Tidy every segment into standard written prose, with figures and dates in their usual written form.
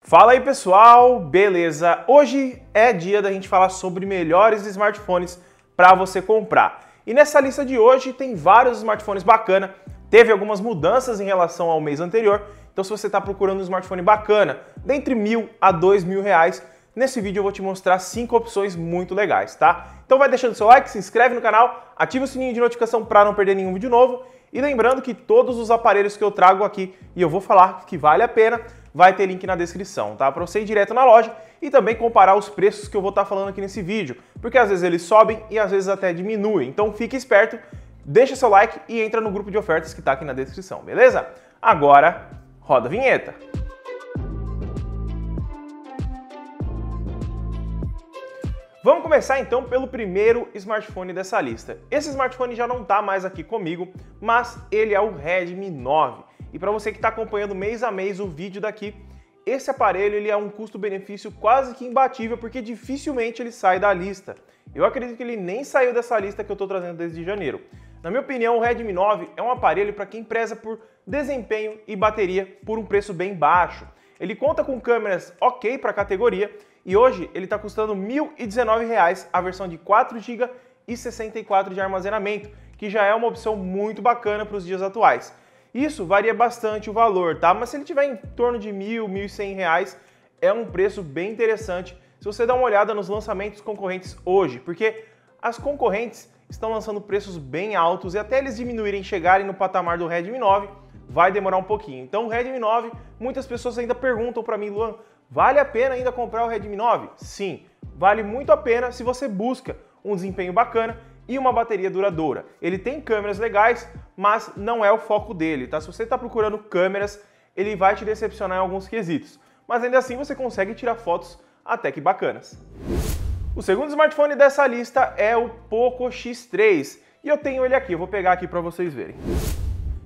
Fala aí pessoal, beleza? Hoje é dia da gente falar sobre melhores smartphones para você comprar. E nessa lista de hoje tem vários smartphones bacana, teve algumas mudanças em relação ao mês anterior, então se você está procurando um smartphone bacana, dentre R$1.000 a R$2.000, nesse vídeo eu vou te mostrar 5 opções muito legais, tá? Então vai deixando seu like, se inscreve no canal, ativa o sininho de notificação para não perder nenhum vídeo novo e lembrando que todos os aparelhos que eu trago aqui e eu vou falar que vale a pena, vai ter link na descrição, tá? Para você ir direto na loja e também comparar os preços que eu vou estar falando aqui nesse vídeo, porque às vezes eles sobem e às vezes até diminuem. Então fique esperto, deixa seu like e entra no grupo de ofertas que está aqui na descrição, beleza? Agora, roda a vinheta. Vamos começar então pelo primeiro smartphone dessa lista. Esse smartphone já não está mais aqui comigo, mas ele é o Redmi 9. E para você que está acompanhando mês a mês o vídeo daqui, esse aparelho ele é um custo-benefício quase que imbatível, porque dificilmente ele sai da lista. Eu acredito que ele nem saiu dessa lista que eu estou trazendo desde janeiro. Na minha opinião, o Redmi 9 é um aparelho para quem preza por desempenho e bateria por um preço bem baixo. Ele conta com câmeras ok para a categoria e hoje ele está custando R$ 1.019 a versão de 4 GB e 64 de armazenamento, que já é uma opção muito bacana para os dias atuais. Isso varia bastante o valor, tá? Mas se ele tiver em torno de R$1.000, R$1.100, é um preço bem interessante se você dá uma olhada nos lançamentos concorrentes hoje, porque as concorrentes estão lançando preços bem altos e até eles diminuírem e chegarem no patamar do Redmi 9, vai demorar um pouquinho. Então o Redmi 9, muitas pessoas ainda perguntam para mim, Luan, vale a pena ainda comprar o Redmi 9? Sim, vale muito a pena se você busca um desempenho bacana e uma bateria duradoura. Ele tem câmeras legais, mas não é o foco dele, tá? Se você está procurando câmeras, ele vai te decepcionar em alguns quesitos. Mas ainda assim você consegue tirar fotos até que bacanas. O segundo smartphone dessa lista é o Poco X3. E eu tenho ele aqui, eu vou pegar aqui para vocês verem.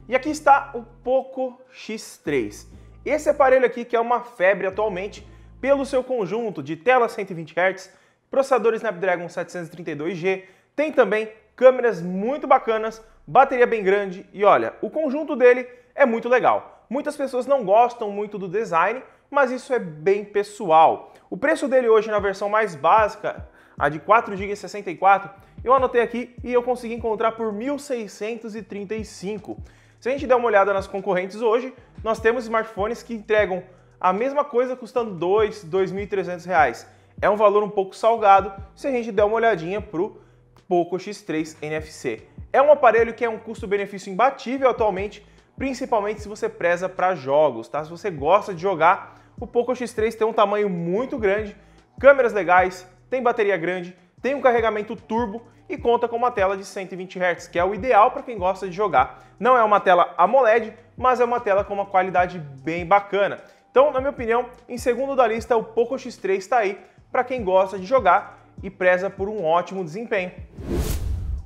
E aqui está o Poco X3. Esse aparelho aqui que é uma febre atualmente pelo seu conjunto de tela 120 Hz, processador Snapdragon 732G, tem também câmeras muito bacanas, bateria bem grande e olha, o conjunto dele é muito legal. Muitas pessoas não gostam muito do design, mas isso é bem pessoal. O preço dele hoje na versão mais básica, a de 4 GB e 64, eu anotei aqui e eu consegui encontrar por R$ 1.635. Se a gente der uma olhada nas concorrentes hoje, nós temos smartphones que entregam a mesma coisa custando R$ 2.300. É um valor um pouco salgado se a gente der uma olhadinha para o Poco X3 NFC. É um aparelho que é um custo-benefício imbatível atualmente, principalmente se você preza para jogos, tá? Se você gosta de jogar, o Poco X3 tem um tamanho muito grande, câmeras legais, tem bateria grande, tem um carregamento turbo e conta com uma tela de 120 Hz, que é o ideal para quem gosta de jogar. Não é uma tela AMOLED, mas é uma tela com uma qualidade bem bacana. Então, na minha opinião, em segundo da lista, o Poco X3 está aí para quem gosta de jogar e preza por um ótimo desempenho.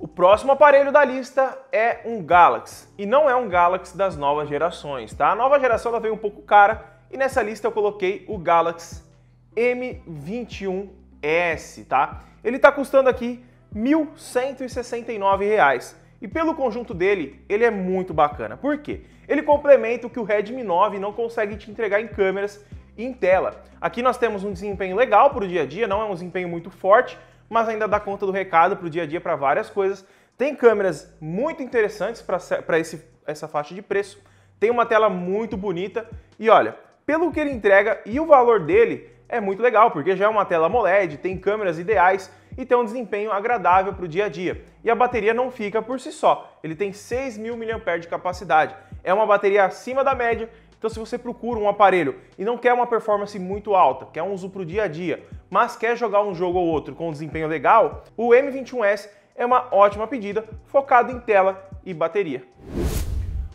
O próximo aparelho da lista é um Galaxy, e não é um Galaxy das novas gerações, tá? A nova geração ela veio um pouco cara, e nessa lista eu coloquei o Galaxy M21S, tá? Ele está custando aqui R$ 1.169, e pelo conjunto dele, ele é muito bacana. Por quê? Ele complementa o que o Redmi 9 não consegue te entregar em câmeras e em tela. Aqui nós temos um desempenho legal para o dia a dia, não é um desempenho muito forte, mas ainda dá conta do recado para o dia a dia para várias coisas. Tem câmeras muito interessantes para essa faixa de preço, tem uma tela muito bonita e olha, pelo que ele entrega e o valor dele é muito legal, porque já é uma tela AMOLED, tem câmeras ideais e tem um desempenho agradável para o dia a dia. E a bateria não fica por si só, ele tem 6.000 mAh de capacidade, é uma bateria acima da média. Então se você procura um aparelho e não quer uma performance muito alta, quer um uso para o dia a dia, mas quer jogar um jogo ou outro com um desempenho legal, o M21S é uma ótima pedida, focado em tela e bateria.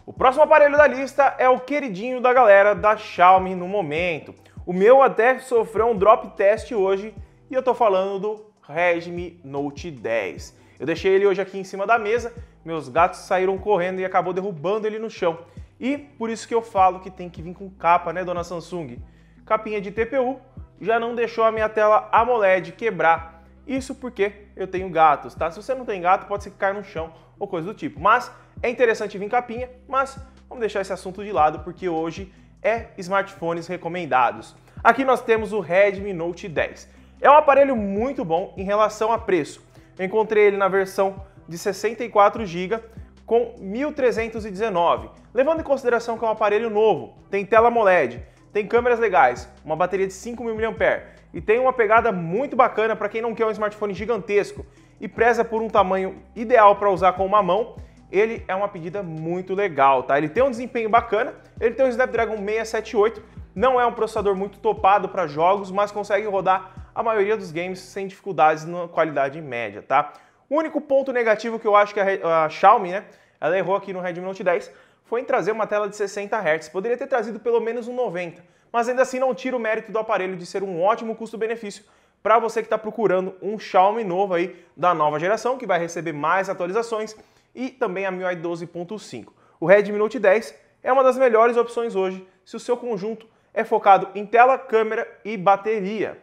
O próximo aparelho da lista é o queridinho da galera da Xiaomi no momento. O meu até sofreu um drop test hoje e eu tô falando do Redmi Note 10. Eu deixei ele hoje aqui em cima da mesa, meus gatos saíram correndo e acabou derrubando ele no chão. E por isso que eu falo que tem que vir com capa, né, dona Samsung? Capinha de TPU já não deixou a minha tela AMOLED quebrar. Isso porque eu tenho gatos, tá? Se você não tem gato, pode ser que caia no chão ou coisa do tipo. Mas é interessante vir capinha, mas vamos deixar esse assunto de lado porque hoje é smartphones recomendados. Aqui nós temos o Redmi Note 10. É um aparelho muito bom em relação a preço. Eu encontrei ele na versão de 64 GB com 1.319, levando em consideração que é um aparelho novo, tem tela AMOLED, tem câmeras legais, uma bateria de 5.000 mAh e tem uma pegada muito bacana para quem não quer um smartphone gigantesco e preza por um tamanho ideal para usar com uma mão. Ele é uma pedida muito legal, tá? Ele tem um desempenho bacana, ele tem um Snapdragon 678, não é um processador muito topado para jogos, mas consegue rodar a maioria dos games sem dificuldades na qualidade média, tá? O único ponto negativo que eu acho que a Xiaomi, né, ela errou aqui no Redmi Note 10, foi em trazer uma tela de 60 Hz. Poderia ter trazido pelo menos um 90, mas ainda assim não tira o mérito do aparelho de ser um ótimo custo-benefício para você que está procurando um Xiaomi novo aí da nova geração, que vai receber mais atualizações e também a MIUI 12.5. O Redmi Note 10 é uma das melhores opções hoje se o seu conjunto é focado em tela, câmera e bateria.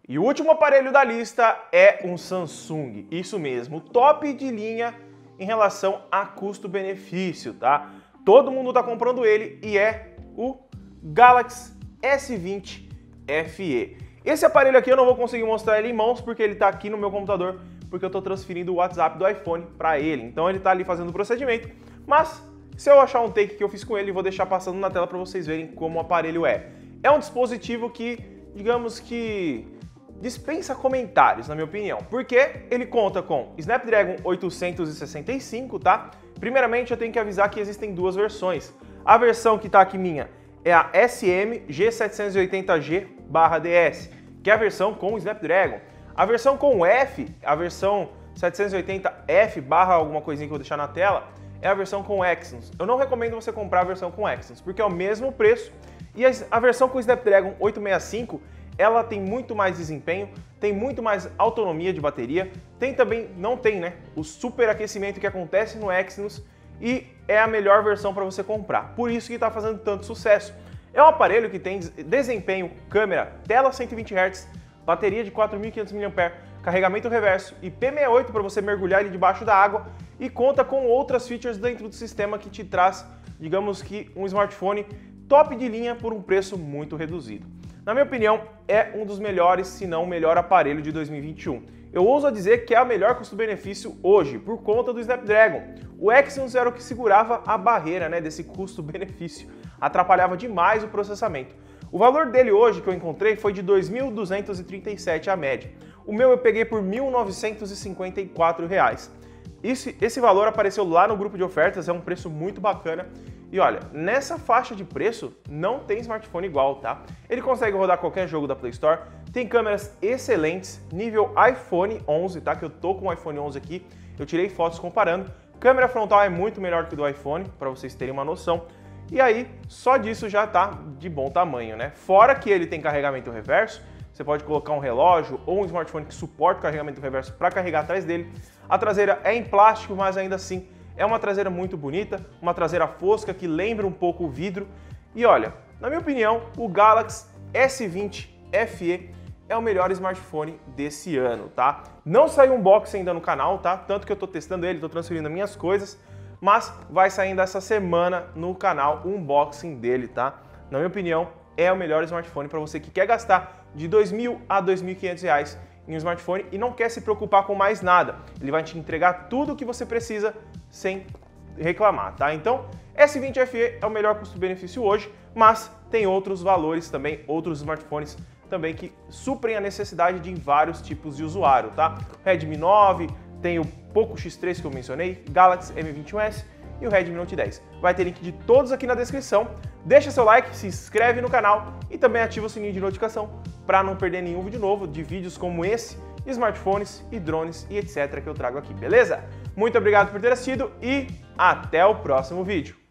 E o último aparelho da lista é um Samsung, isso mesmo, top de linha em relação a custo-benefício, tá? Todo mundo está comprando ele e é o Galaxy S20 FE. Esse aparelho aqui eu não vou conseguir mostrar ele em mãos porque ele está aqui no meu computador, porque eu estou transferindo o WhatsApp do iPhone para ele. Então ele está ali fazendo o procedimento, mas se eu achar um take que eu fiz com ele, vou deixar passando na tela para vocês verem como o aparelho é. É um dispositivo que, digamos que, dispensa comentários, na minha opinião, porque ele conta com Snapdragon 865, tá? Primeiramente, eu tenho que avisar que existem duas versões. A versão que tá aqui minha é a SM G780G/DS, que é a versão com Snapdragon. A versão com F, a versão 780F/ alguma coisinha que eu vou deixar na tela, é a versão com Exynos. Eu não recomendo você comprar a versão com Exynos, porque é o mesmo preço, e a versão com Snapdragon 865 ela tem muito mais desempenho, tem muito mais autonomia de bateria, tem também, não tem, né, o superaquecimento que acontece no Exynos e é a melhor versão para você comprar. Por isso que está fazendo tanto sucesso. É um aparelho que tem desempenho, câmera, tela 120 Hz, bateria de 4.500 mAh, carregamento reverso e IP68 para você mergulhar ele debaixo da água e conta com outras features dentro do sistema que te traz, digamos que, um smartphone top de linha por um preço muito reduzido. Na minha opinião, é um dos melhores, se não o melhor aparelho de 2021. Eu ouso a dizer que é o melhor custo-benefício hoje, por conta do Snapdragon. O Exynos era o que segurava a barreira, né, desse custo-benefício, atrapalhava demais o processamento. O valor dele hoje que eu encontrei foi de R$ 2.237 a média. O meu eu peguei por R$ 1.954. Esse valor apareceu lá no grupo de ofertas, é um preço muito bacana. E olha, nessa faixa de preço não tem smartphone igual, tá? Ele consegue rodar qualquer jogo da Play Store, tem câmeras excelentes, nível iPhone 11, tá? Que eu tô com o iPhone 11 aqui, eu tirei fotos comparando. Câmera frontal é muito melhor que o do iPhone, para vocês terem uma noção. E aí, só disso já tá de bom tamanho, né? Fora que ele tem carregamento reverso, você pode colocar um relógio ou um smartphone que suporta o carregamento reverso para carregar atrás dele. A traseira é em plástico, mas ainda assim é uma traseira muito bonita, uma traseira fosca que lembra um pouco o vidro. E olha, na minha opinião, o Galaxy S20 FE é o melhor smartphone desse ano, tá? Não saiu um unboxing ainda no canal, tá? Tanto que eu tô testando ele, tô transferindo as minhas coisas, mas vai saindo essa semana no canal o unboxing dele, tá? Na minha opinião, é o melhor smartphone para você que quer gastar de R$ 2.000 a R$ 2.500 em um smartphone e não quer se preocupar com mais nada. Ele vai te entregar tudo o que você precisa sem reclamar, tá? Então, S20 FE é o melhor custo-benefício hoje, mas tem outros valores também, outros smartphones também que suprem a necessidade de vários tipos de usuário, tá? Redmi 9, tem o Poco X3 que eu mencionei, Galaxy M21s e o Redmi Note 10. Vai ter link de todos aqui na descrição. Deixa seu like, se inscreve no canal e também ativa o sininho de notificação para não perder nenhum vídeo novo de vídeos como esse, de smartphones e drones e etc. que eu trago aqui, beleza? Muito obrigado por ter assistido e até o próximo vídeo.